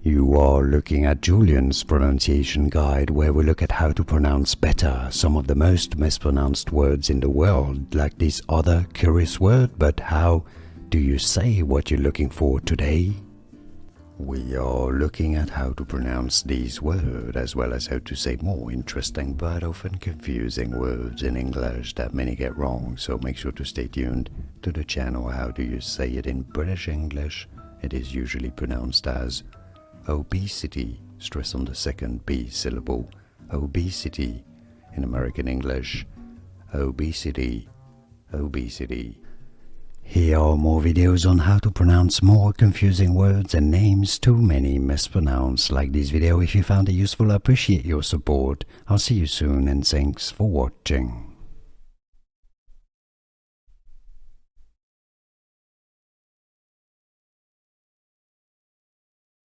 You are looking at Julian's pronunciation guide, where we look at how to pronounce better some of the most mispronounced words in the world, like this other curious word. But how do you say what you're looking for today? We are looking at how to pronounce these words, as well as how to say more interesting but often confusing words in English that many get wrong, so make sure to stay tuned to the channel. How do you say it in British English? It is usually pronounced as obesity, stress on the second B syllable, obesity. In American English, obesity, obesity. Here are more videos on how to pronounce more confusing words and names too many mispronounced. Like this video if you found it useful. I appreciate your support. I'll see you soon and thanks for watching.